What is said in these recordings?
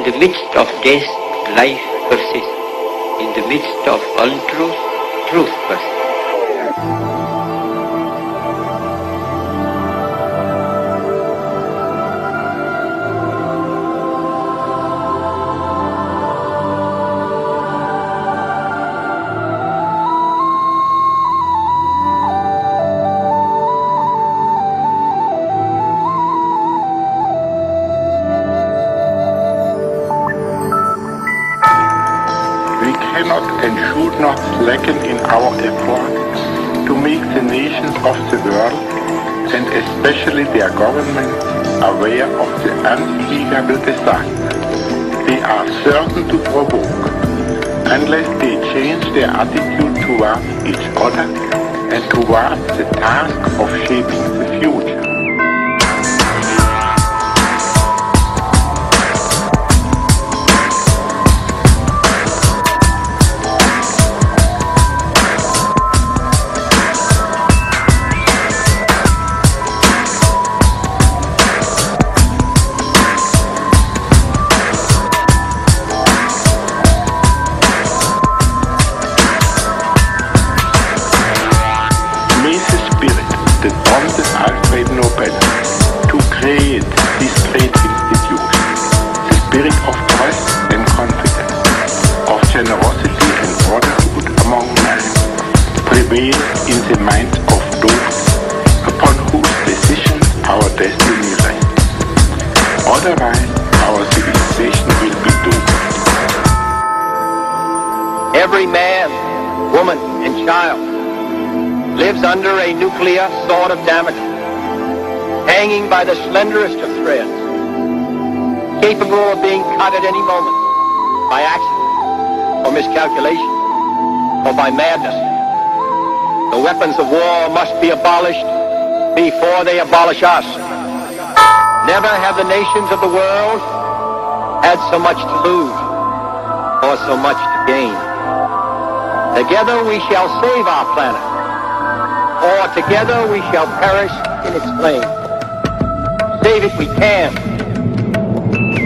in the midst of death, life persists. In the midst of untruth, truth persists. And should not slacken in our efforts to make the nations of the world, and especially their governments, aware of the unspeakable disaster they are certain to provoke, unless they change their attitude towards each other and towards the task of shaping the future. To create these great institutions, the spirit of trust and confidence, of generosity and brotherhood among men, prevail in the minds of those upon whose decisions our destiny rests. Otherwise, our civilization will be doomed. Every man, woman, and child lives under a nuclear sword of Damocles, hanging by the slenderest of threads, capable of being cut at any moment by accident or miscalculation or by madness. The weapons of war must be abolished before they abolish us. Never have the nations of the world had so much to lose or so much to gain. Together we shall save our planet, or together we shall perish in its flames. Save it we can.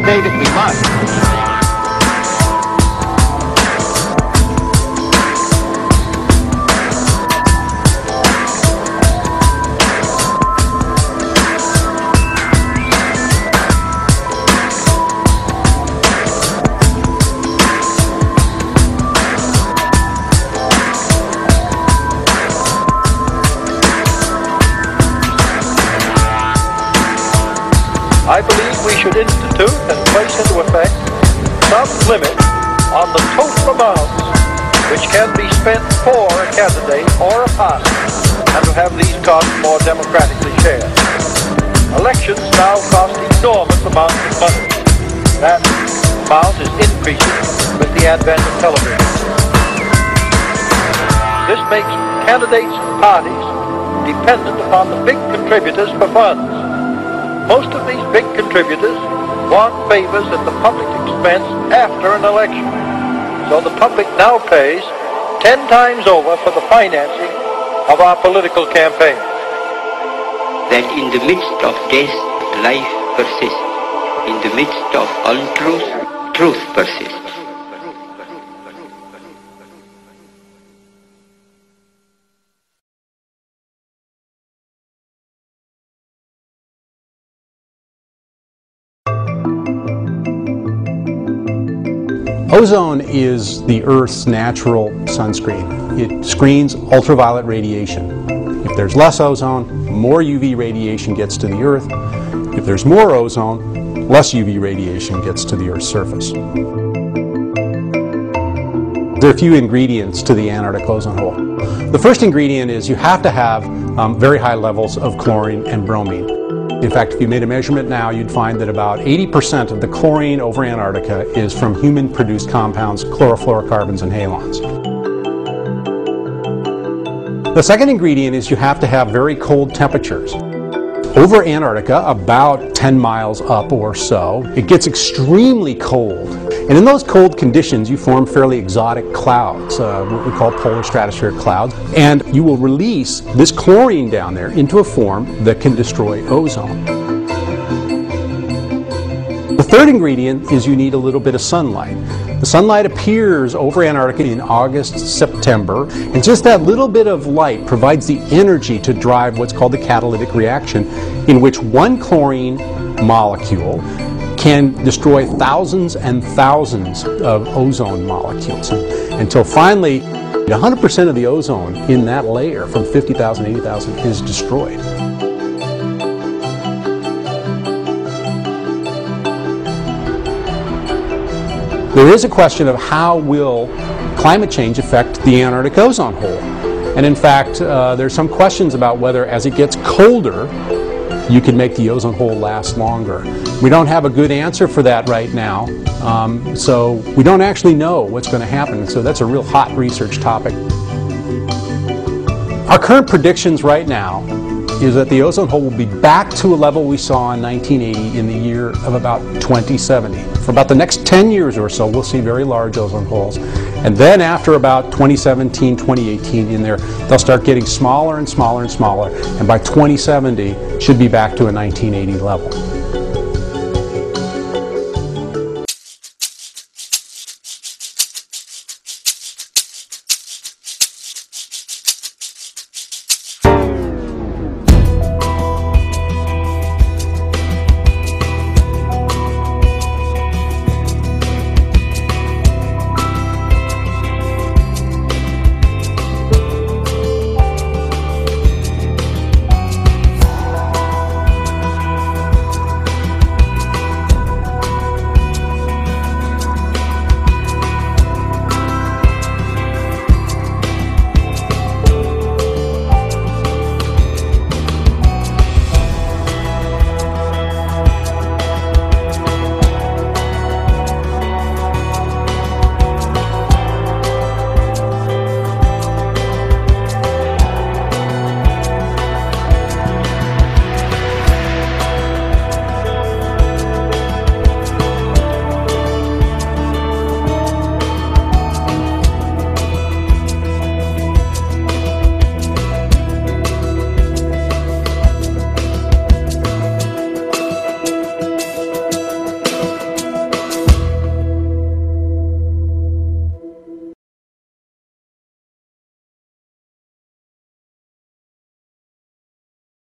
Save it we must. I believe we should institute and place into effect some limit on the total amounts which can be spent for a candidate or a party, and to have these costs more democratically shared. Elections now cost enormous amounts of money. That amount is increasing with the advent of television. This makes candidates and parties dependent upon the big contributors for funds. Most of these big contributors want favors at the public expense after an election. So the public now pays 10 times over for the financing of our political campaigns. That in the midst of death, life persists. In the midst of untruth, truth persists. Ozone is the Earth's natural sunscreen. It screens ultraviolet radiation. If there's less ozone, more UV radiation gets to the Earth. If there's more ozone, less UV radiation gets to the Earth's surface. There are a few ingredients to the Antarctic ozone hole. The first ingredient is you have to have very high levels of chlorine and bromine. In fact, if you made a measurement now, you'd find that about 80% of the chlorine over Antarctica is from human-produced compounds, chlorofluorocarbons and halons. The second ingredient is you have to have very cold temperatures. Over Antarctica, about 10 miles up or so, it gets extremely cold. And in those cold conditions, you form fairly exotic clouds, what we call polar stratospheric clouds. And you will release this chlorine down there into a form that can destroy ozone. The third ingredient is you need a little bit of sunlight. The sunlight appears over Antarctica in August, September, and just that little bit of light provides the energy to drive what's called the catalytic reaction, in which one chlorine molecule can destroy thousands and thousands of ozone molecules, until finally 100% of the ozone in that layer from 50,000 to 80,000 is destroyed. There is a question of how will climate change affect the Antarctic ozone hole. And in fact, there's some questions about whether as it gets colder, you can make the ozone hole last longer. We don't have a good answer for that right now, so we don't actually know what's going to happen. So that's a real hot research topic. Our current predictions right now is that the ozone hole will be back to a level we saw in 1980 in the year of about 2070. For about the next 10 years or so, we'll see very large ozone holes. And then after about 2017, 2018 in there, they'll start getting smaller and smaller and smaller. And by 2070, should be back to a 1980 level.